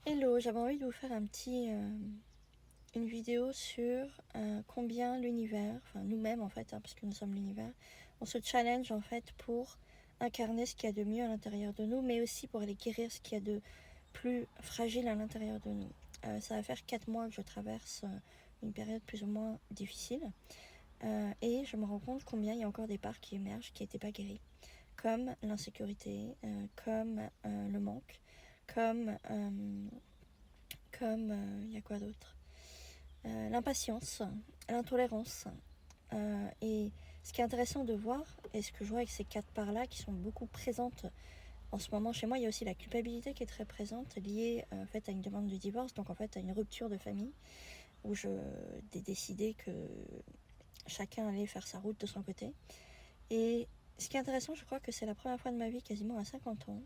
Hello, j'avais envie de vous faire une vidéo sur combien l'univers, enfin nous-mêmes en fait, parce que nous sommes l'univers, on se challenge en fait pour incarner ce qu'il y a de mieux à l'intérieur de nous, mais aussi pour aller guérir ce qu'il y a de plus fragile à l'intérieur de nous. Ça va faire 4 mois que je traverse une période plus ou moins difficile, et je me rends compte combien il y a encore des parts qui émergent qui n'étaient pas guéries, comme l'insécurité, comme le manque, comme il y a quoi d'autre, l'impatience, l'intolérance. Et ce qui est intéressant de voir, et ce que je vois avec ces 4 parts-là qui sont beaucoup présentes en ce moment chez moi, il y a aussi la culpabilité qui est très présente, liée en fait à une demande de divorce, donc en fait à une rupture de famille, où j'ai décidé que chacun allait faire sa route de son côté. Et ce qui est intéressant, je crois que c'est la première fois de ma vie, quasiment à 50 ans,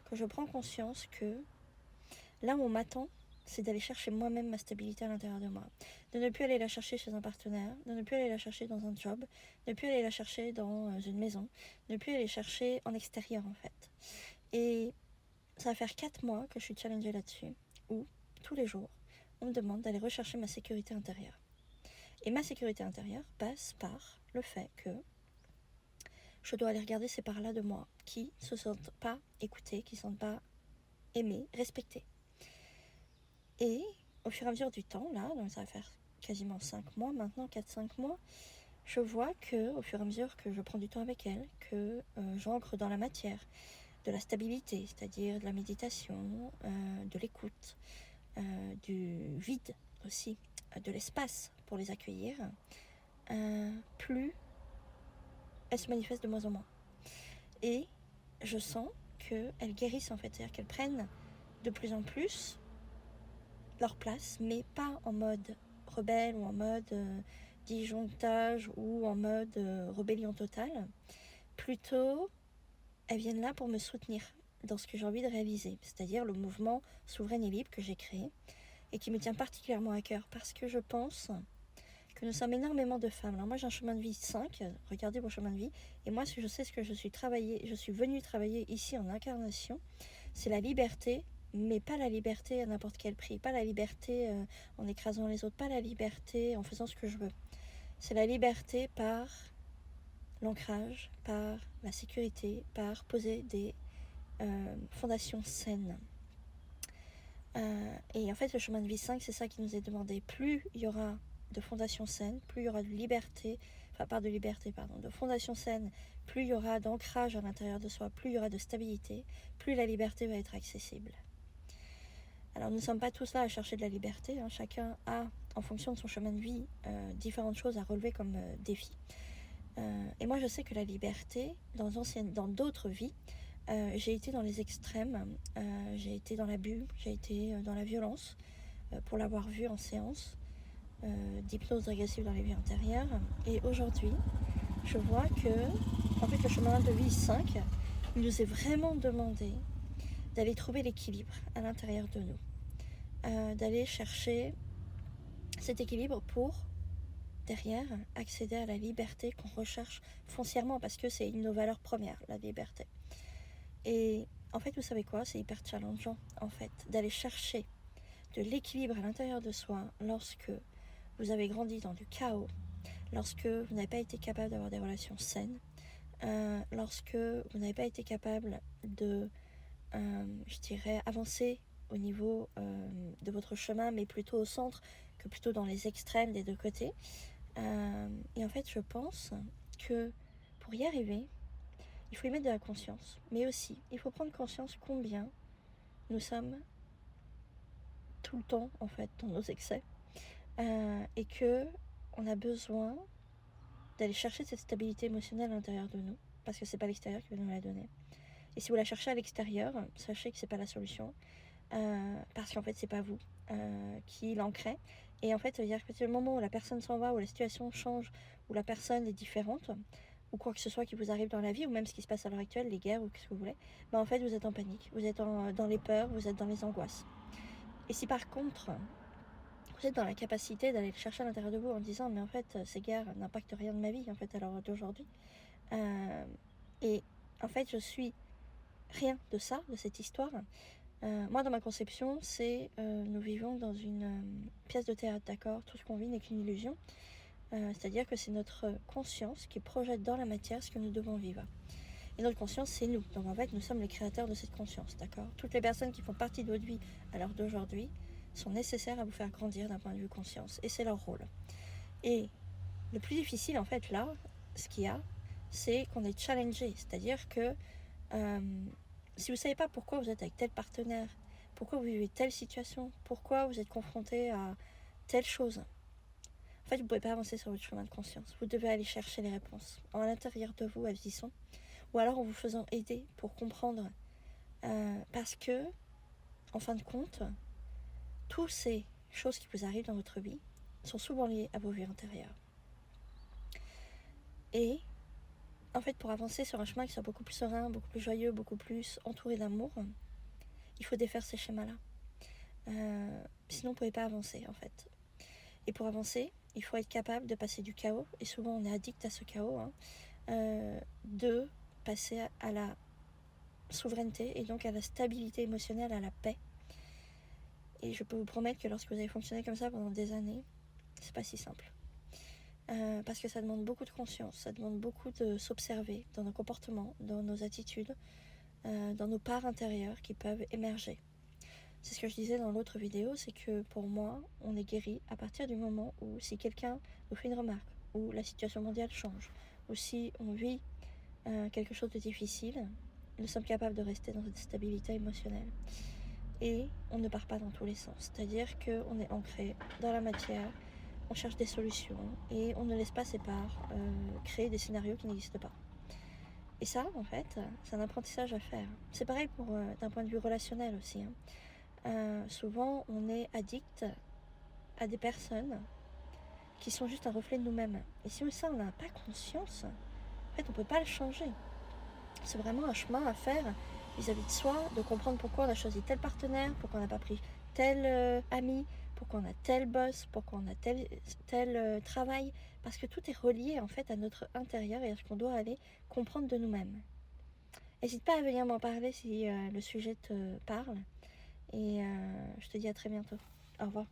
que je prends conscience que là où on m'attend, c'est d'aller chercher moi-même ma stabilité à l'intérieur de moi. De ne plus aller la chercher chez un partenaire, de ne plus aller la chercher dans un job, de ne plus aller la chercher dans une maison, de ne plus aller chercher en extérieur en fait. Et ça va faire 4 mois que je suis challengée là-dessus, où tous les jours, on me demande d'aller rechercher ma sécurité intérieure. Et ma sécurité intérieure passe par le fait que je dois aller regarder ces parts-là de moi qui ne se sentent pas écoutées, qui ne se sentent pas aimées, respectées. Et au fur et à mesure du temps, là, donc ça va faire quasiment 5 mois maintenant, 4-5 mois, je vois que au fur et à mesure que je prends du temps avec elle, que j'ancre dans la matière de la stabilité, c'est-à-dire de la méditation, de l'écoute, du vide aussi, de l'espace pour les accueillir, plus elles se manifestent de moins en moins. Et je sens qu'elles guérissent en fait, c'est-à-dire qu'elles prennent de plus en plus leur place, mais pas en mode rebelle ou en mode disjonctage ou en mode rébellion totale. Plutôt, elles viennent là pour me soutenir dans ce que j'ai envie de réaliser, c'est-à-dire le mouvement souverain et libre que j'ai créé et qui me tient particulièrement à cœur parce que je pense que nous sommes énormément de femmes. Alors moi j'ai un chemin de vie 5, regardez mon chemin de vie, et moi je sais ce que je suis venue travailler ici en incarnation, c'est la liberté, mais pas la liberté à n'importe quel prix, pas la liberté en écrasant les autres, pas la liberté en faisant ce que je veux. C'est la liberté par l'ancrage, par la sécurité, par poser des fondations saines. Et en fait le chemin de vie 5, c'est ça qui nous est demandé. Plus il y aura de fondations saines, plus il y aura de liberté, de fondations saines, plus il y aura d'ancrage à l'intérieur de soi, plus il y aura de stabilité, plus la liberté va être accessible. Alors nous ne sommes pas tous là à chercher de la liberté, hein. Chacun a, en fonction de son chemin de vie, différentes choses à relever comme défis. Et moi je sais que la liberté, dans d'autres vies, j'ai été dans les extrêmes, j'ai été dans l'abus, j'ai été dans la violence, pour l'avoir vu en séance d'hypnose régressive dans les vies antérieures. Et aujourd'hui, je vois que, en fait, le chemin de vie 5, il nous est vraiment demandé d'aller trouver l'équilibre à l'intérieur de nous, d'aller chercher cet équilibre pour, derrière, accéder à la liberté qu'on recherche foncièrement, parce que c'est une de nos valeurs premières, la liberté. Et en fait, vous savez quoi, c'est hyper challengeant, en fait, d'aller chercher de l'équilibre à l'intérieur de soi lorsque vous avez grandi dans du chaos, lorsque vous n'avez pas été capable d'avoir des relations saines, lorsque vous n'avez pas été capable de, je dirais, avancer au niveau de votre chemin, mais plutôt au centre que plutôt dans les extrêmes des deux côtés. Et en fait, je pense que pour y arriver, il faut y mettre de la conscience, mais aussi, il faut prendre conscience combien nous sommes tout le temps, en fait, dans nos excès, et que on a besoin d'aller chercher cette stabilité émotionnelle à l'intérieur de nous, parce que c'est pas l'extérieur qui va nous la donner. Et si vous la cherchez à l'extérieur, sachez que c'est pas la solution, parce qu'en fait c'est pas vous qui l'ancrez. Et en fait ça veut dire que c'est le moment où la personne s'en va, où la situation change, où la personne est différente, ou quoi que ce soit qui vous arrive dans la vie, ou même ce qui se passe à l'heure actuelle, les guerres ou ce que vous voulez, en fait vous êtes en panique, vous êtes dans les peurs, vous êtes dans les angoisses. Et si par contre vous êtes dans la capacité d'aller le chercher à l'intérieur de vous en disant mais en fait ces guerres n'impactent rien de ma vie en fait à l'heure d'aujourd'hui, et en fait je suis rien de ça, de cette histoire, Moi, dans ma conception, c'est nous vivons dans une pièce de théâtre, d'accord? Tout ce qu'on vit n'est qu'une illusion. C'est-à-dire que c'est notre conscience qui projette dans la matière ce que nous devons vivre. Et notre conscience, c'est nous. Donc en fait, nous sommes les créateurs de cette conscience, d'accord? Toutes les personnes qui font partie de votre vie à l'heure d'aujourd'hui sont nécessaires à vous faire grandir d'un point de vue conscience. Et c'est leur rôle. Et le plus difficile, en fait, là, ce qu'il y a, c'est qu'on est challengé. C'est-à-dire que si vous ne savez pas pourquoi vous êtes avec tel partenaire, pourquoi vous vivez telle situation, pourquoi vous êtes confronté à telle chose, en fait, vous ne pouvez pas avancer sur votre chemin de conscience. Vous devez aller chercher les réponses à l'intérieur de vous, elles y sont. Ou alors en vous faisant aider pour comprendre. Parce que, en fin de compte, toutes ces choses qui vous arrivent dans votre vie sont souvent liées à vos vies antérieures. Et, en fait, pour avancer sur un chemin qui soit beaucoup plus serein, beaucoup plus joyeux, beaucoup plus entouré d'amour, il faut défaire ces schémas-là. Sinon, vous ne pouvez pas avancer, en fait. Et pour avancer, il faut être capable de passer du chaos, et souvent on est addict à ce chaos, de passer à la souveraineté et donc à la stabilité émotionnelle, à la paix. Et je peux vous promettre que lorsque vous avez fonctionné comme ça pendant des années, c'est pas si simple. Parce que ça demande beaucoup de conscience, ça demande beaucoup de s'observer dans nos comportements, dans nos attitudes, dans nos parts intérieures qui peuvent émerger. C'est ce que je disais dans l'autre vidéo, c'est que pour moi, on est guéri à partir du moment où si quelqu'un nous fait une remarque, ou la situation mondiale change, ou si on vit quelque chose de difficile, nous sommes capables de rester dans cette stabilité émotionnelle. Et on ne part pas dans tous les sens. C'est-à-dire qu'on est ancré dans la matière, on cherche des solutions et on ne laisse pas ses parts créer des scénarios qui n'existent pas. Et ça, en fait, c'est un apprentissage à faire. C'est pareil pour d'un point de vue relationnel aussi. Souvent, on est addict à des personnes qui sont juste un reflet de nous-mêmes. Et si ça, on n'a pas conscience, en fait, on ne peut pas le changer. C'est vraiment un chemin à faire vis-à-vis de soi, de comprendre pourquoi on a choisi tel partenaire, pourquoi on n'a pas pris tel ami, pourquoi on a tel boss, pourquoi on a tel travail, parce que tout est relié en fait à notre intérieur et à ce qu'on doit aller comprendre de nous-mêmes. N'hésite pas à venir m'en parler si le sujet te parle et je te dis à très bientôt. Au revoir.